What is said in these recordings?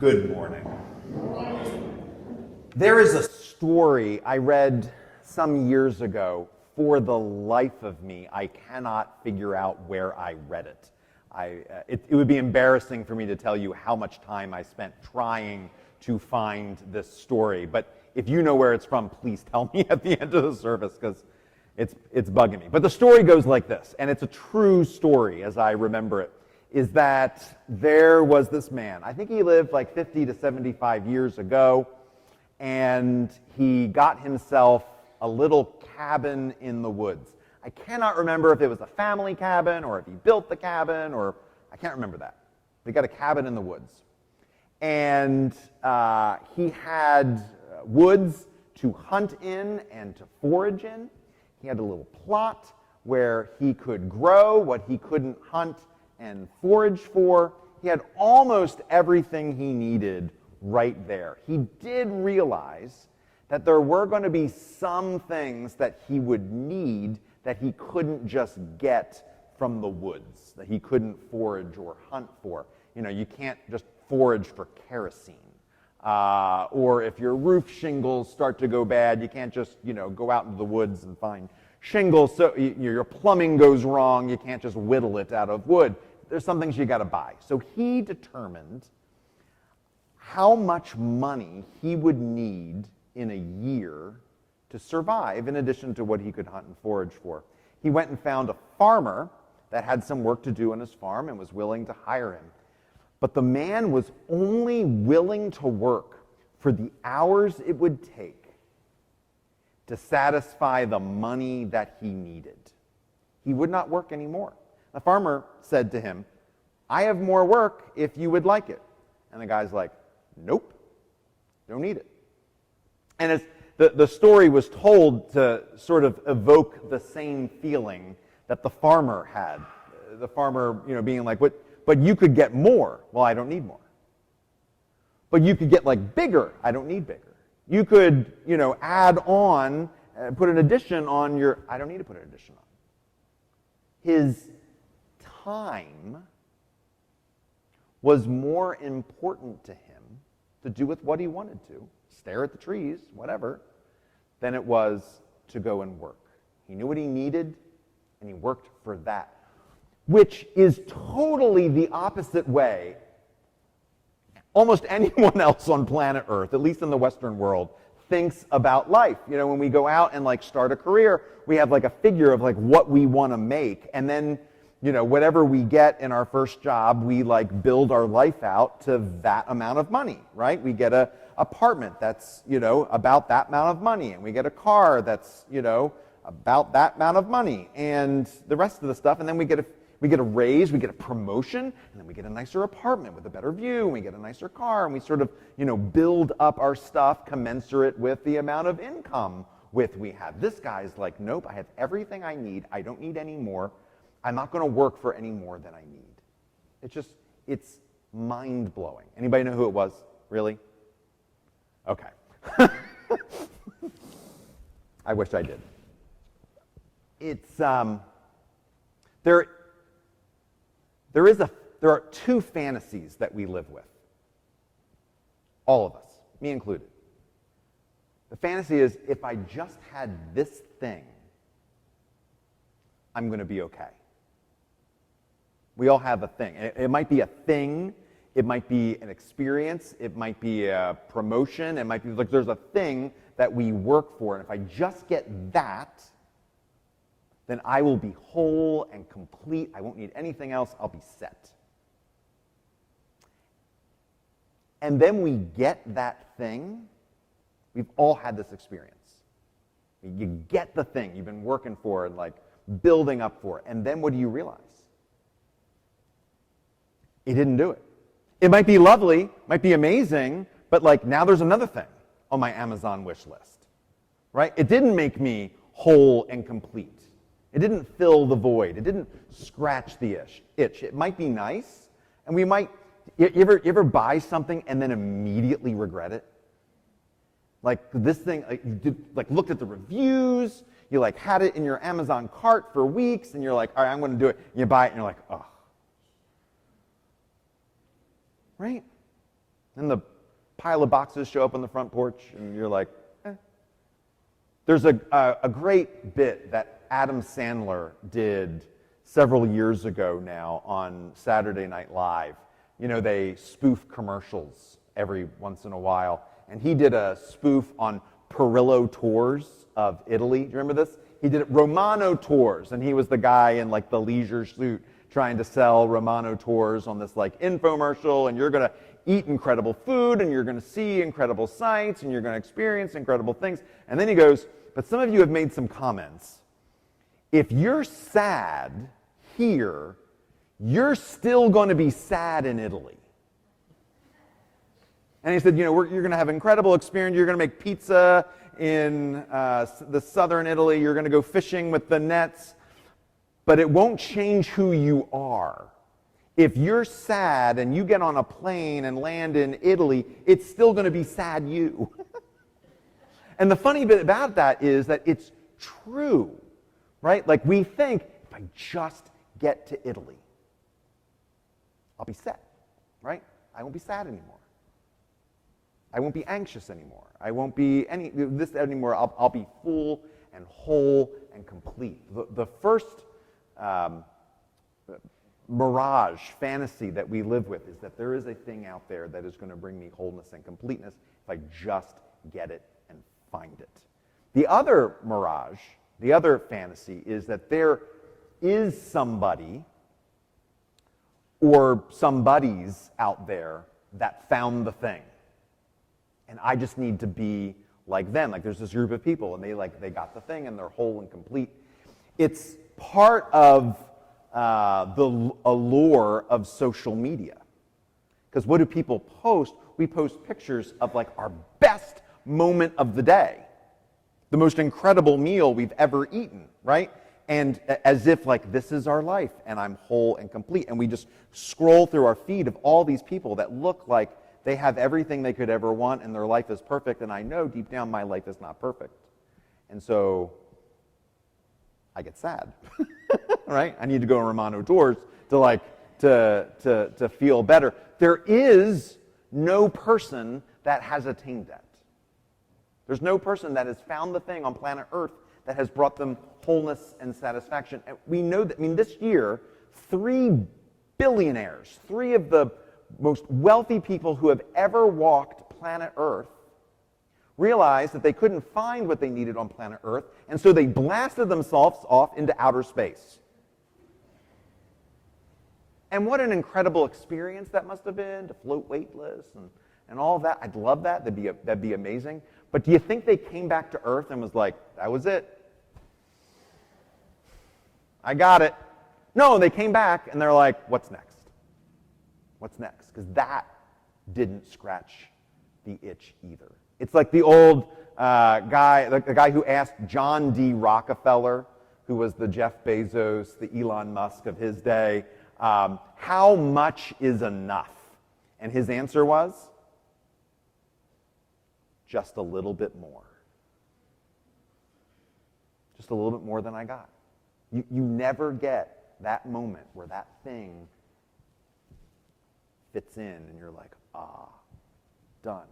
Good morning. There is a story I read some years ago. For the life of me, I cannot figure out where I read it. It would be embarrassing for me to tell you how much time I spent trying to find this story. But if you know where it's from, please tell me at the end of the service, because it's bugging me. But the story goes like this, and it's a true story as I remember it, is that there was this man. I think he lived like 50 to 75 years ago, and he got himself a little cabin in the woods. I cannot remember if it was a family cabin or if he built the cabin, or I can't remember that. They got a cabin in the woods. And he had woods to hunt in and to forage in. He had a little plot where he could grow what he couldn't hunt and forage for. He had almost everything he needed right there. He did realize that there were going to be some things that he would need that he couldn't just get from the woods, that he couldn't forage or hunt for. You know, you can't just forage for kerosene. Or if your roof shingles start to go bad, you can't just, go out into the woods and find shingles. So your plumbing goes wrong, you can't just whittle it out of wood. There's some things you got to buy. So he determined how much money he would need in a year to survive, in addition to what he could hunt and forage for. He went and found a farmer that had some work to do on his farm and was willing to hire him. But the man was only willing to work for the hours it would take to satisfy the money that he needed. He would not work anymore. The farmer said to him, "I have more work if you would like it." And the guy's like, "Nope, don't need it." And as the story was told to sort of evoke the same feeling that the farmer had. The farmer, being like, but you could get more. Well, I don't need more. But you could get bigger. I don't need bigger. You could, add on, put an addition on your, I don't need to put an addition on. His time was more important to him to do with what he wanted to, stare at the trees, whatever, than it was to go and work. He knew what he needed, and he worked for that, which is totally the opposite way almost anyone else on planet Earth, at least in the Western world, thinks about life. When we go out and start a career, we have a figure of what we want to make, and then whatever we get in our first job, we build our life out to that amount of money, right? We get a apartment that's, about that amount of money, and we get a car that's, about that amount of money, and the rest of the stuff, and then we get a raise, we get a promotion, and then we get a nicer apartment with a better view, and we get a nicer car, and we sort of, build up our stuff commensurate with the amount of income we have. This guy's like, nope, I have everything I need, I don't need any more. I'm not going to work for any more than I need. It's mind-blowing. Anybody know who it was? Really? Okay. I wish I did. There are two fantasies that we live with. All of us, me included. The fantasy is, if I just had this thing, I'm going to be okay. We all have a thing. It might be a thing, it might be an experience, it might be a promotion, it might be there's a thing that we work for, and if I just get that, then I will be whole and complete. I won't need anything else. I'll be set. And then we get that thing. We've all had this experience. You get the thing you've been working for and building up for, and then what do you realize? It didn't do it. It might be lovely, might be amazing, but now there's another thing on my Amazon wish list, right? It didn't make me whole and complete. It didn't fill the void. It didn't scratch the itch. It might be nice, and we might, you ever buy something and then immediately regret it? This thing, you did, looked at the reviews, you had it in your Amazon cart for weeks, and you're like, all right, I'm going to do it. And you buy it, and you're like, oh. Right? And the pile of boxes show up on the front porch, and you're like, eh. There's a great bit that Adam Sandler did several years ago now on Saturday Night Live. You know, they spoof commercials every once in a while. And he did a spoof on Perillo Tours of Italy. Do you remember this? He did it, Romano Tours, and he was the guy in like the leisure suit trying to sell Romano Tours on this like infomercial, and you're going to eat incredible food, and you're going to see incredible sights, and you're going to experience incredible things. And then he goes, but some of you have made some comments. If you're sad here, you're still going to be sad in Italy. And he said, you know, you're going to have incredible experience. You're going to make pizza in the southern Italy. You're going to go fishing with the nets. But it won't change who you are. If you're sad and you get on a plane and land in Italy, it's still going to be sad you. And the funny bit about that is that it's true, right? Like we think, if I just get to Italy, I'll be set, right? I won't be sad anymore. I won't be anxious anymore. I won't be this anymore. I'll be full and whole and complete. The first mirage, fantasy that we live with is that there is a thing out there that is going to bring me wholeness and completeness if I just get it and find it. The other mirage, the other fantasy is that there is somebody or somebodies out there that found the thing. And I just need to be like them. Like there's this group of people and they got the thing and they're whole and complete. It's part of the allure of social media. Because what do people post? We post pictures of like our best moment of the day. The most incredible meal we've ever eaten, right? And as if like this is our life and I'm whole and complete. And we just scroll through our feed of all these people that look like they have everything they could ever want and their life is perfect. And I know deep down my life is not perfect. And so I get sad, right? I need to go on Romano Tours to feel better. There is no person that has attained that. There's no person that has found the thing on planet Earth that has brought them wholeness and satisfaction. And we know that, this year, 3 billionaires, 3 of the most wealthy people who have ever walked planet Earth, realized that they couldn't find what they needed on planet Earth, and so they blasted themselves off into outer space. And what an incredible experience that must have been, to float weightless and all of that. I'd love that. That'd be amazing. But do you think they came back to Earth and was like, that was it? I got it. No, they came back and they're like, what's next? What's next? Because that didn't scratch the itch either. It's like the old guy, the guy who asked John D. Rockefeller, who was the Jeff Bezos, the Elon Musk of his day, how much is enough? And his answer was, just a little bit more. Just a little bit more than I got. You never get that moment where that thing fits in and you're like, done.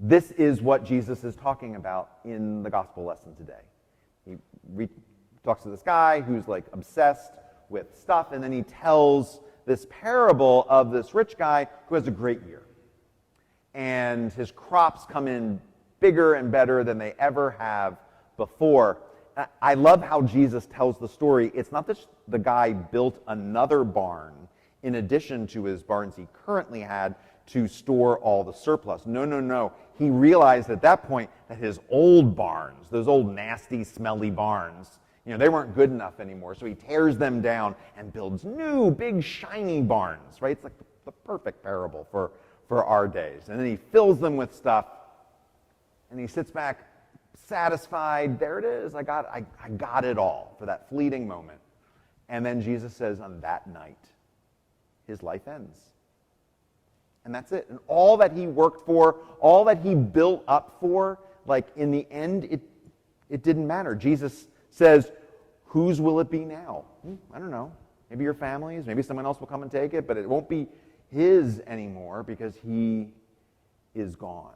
This is what Jesus is talking about in the gospel lesson today. He talks to this guy who's like obsessed with stuff, and then he tells this parable of this rich guy who has a great year. And his crops come in bigger and better than they ever have before. I love how Jesus tells the story. It's not that the guy built another barn in addition to his barns he currently had to store all the surplus. No. He realized at that point that his old barns, those old nasty, smelly barns, they weren't good enough anymore. So he tears them down and builds new, big, shiny barns, right? It's like the perfect parable for our days. And then he fills them with stuff, and he sits back satisfied. There it is. I got it all for that fleeting moment. And then Jesus says on that night, his life ends. And that's it. And all that he worked for, all that he built up for, like in the end, it didn't matter. Jesus says, whose will it be now? I don't know. Maybe your family's, maybe someone else will come and take it, but it won't be his anymore because he is gone.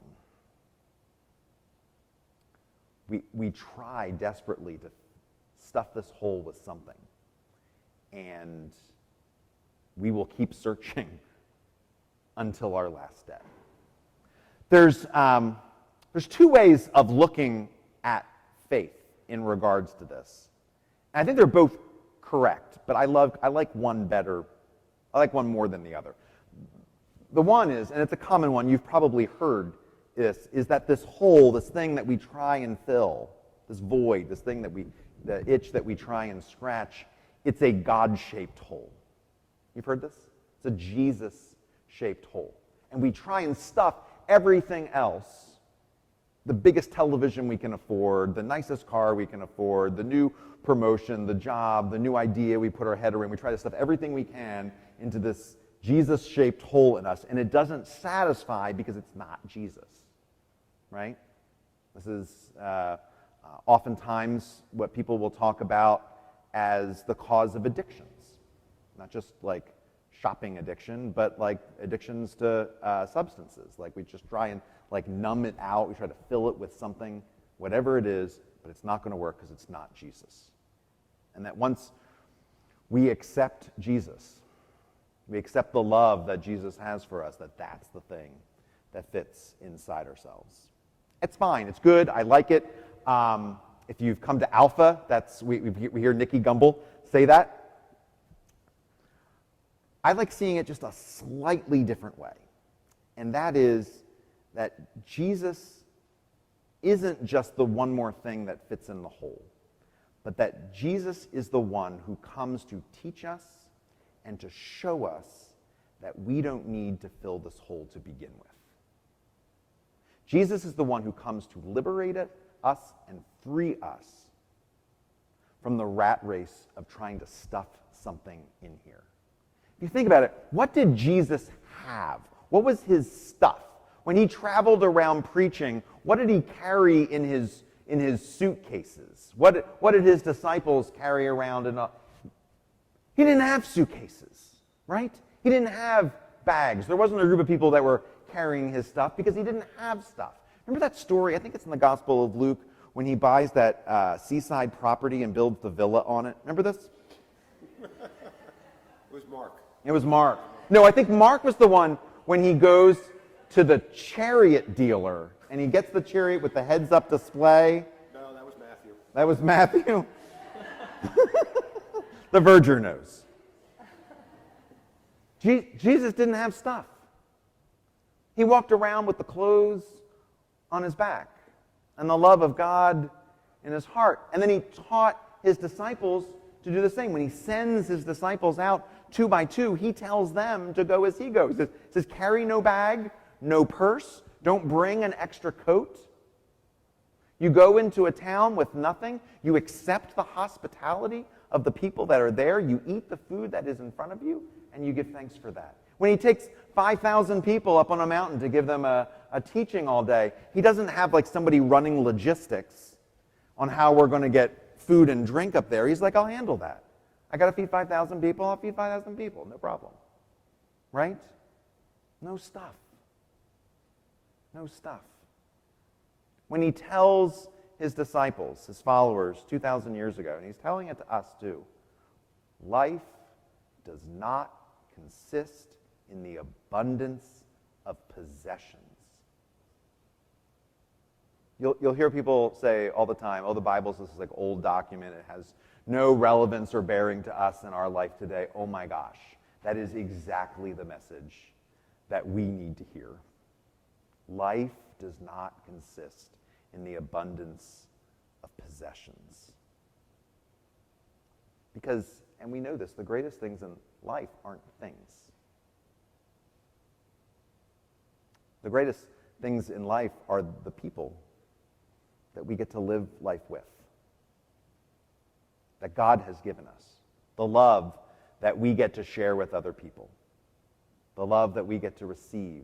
We try desperately to stuff this hole with something, and we will keep searching until our last day. There's two ways of looking at faith in regards to this. And I think they're both correct, but I like one better. I like one more than the other. The one is, and it's a common one, you've probably heard this, is that this hole, this thing that we try and fill, this void, this thing the itch that we try and scratch, it's a God-shaped hole. You've heard this? It's a Jesus-shaped hole. And we try and stuff everything else, the biggest television we can afford, the nicest car we can afford, the new promotion, the job, the new idea we put our head around. We try to stuff everything we can into this Jesus-shaped hole in us, and it doesn't satisfy because it's not Jesus, right? This is oftentimes what people will talk about as the cause of addictions, not just like shopping addiction, but like addictions to substances. Like we just try and like numb it out. We try to fill it with something, whatever it is, but it's not going to work because it's not Jesus. And that once we accept Jesus, we accept the love that Jesus has for us, that's the thing that fits inside ourselves. It's fine. It's good. I like it. If you've come to Alpha, we hear Nikki Gumbel say that. I like seeing it just a slightly different way. And that is that Jesus isn't just the one more thing that fits in the hole, but that Jesus is the one who comes to teach us and to show us that we don't need to fill this hole to begin with. Jesus is the one who comes to liberate us and free us from the rat race of trying to stuff something in here. If you think about it, what did Jesus have? What was his stuff? When he traveled around preaching, what did he carry in his suitcases? What did his disciples carry around? He didn't have suitcases, right? He didn't have bags. There wasn't a group of people that were carrying his stuff because he didn't have stuff. Remember that story? I think it's in the Gospel of Luke when he buys that seaside property and builds the villa on it. Remember this? It was Mark. It was Mark. No, I think Mark was the one when he goes to the chariot dealer and he gets the chariot with the heads-up display. No, that was Matthew. That was Matthew? The verger knows. Jesus didn't have stuff. He walked around with the clothes on his back and the love of God in his heart. And then he taught his disciples to do the same. When he sends his disciples out 2 by 2, he tells them to go as he goes. He says, carry no bag, no purse, don't bring an extra coat. You go into a town with nothing, you accept the hospitality of the people that are there, you eat the food that is in front of you, and you give thanks for that. When he takes 5,000 people up on a mountain to give them a teaching all day, he doesn't have like somebody running logistics on how we're going to get food and drink up there. He's like, I'll handle that. I got to feed 5,000 people, I'll feed 5,000 people, no problem. Right? No stuff. No stuff. When he tells his disciples, his followers, 2,000 years ago, and he's telling it to us too, life does not consist in the abundance of possessions. You'll hear people say all the time, oh, the Bible's this like old document, it has no relevance or bearing to us in our life today. Oh my gosh, that is exactly the message that we need to hear. Life does not consist in the abundance of possessions. Because, and we know this, the greatest things in life aren't things. The greatest things in life are the people that we get to live life with, that God has given us, the love that we get to share with other people, the love that we get to receive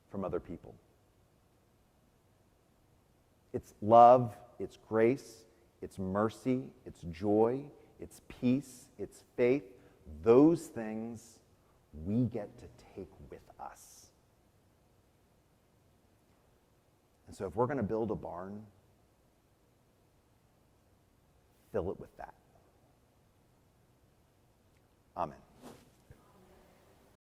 from other people. It's love, it's grace, it's mercy, it's joy, it's peace, it's faith. Those things we get to take with us. And so if we're going to build a barn, fill it with that. Amen.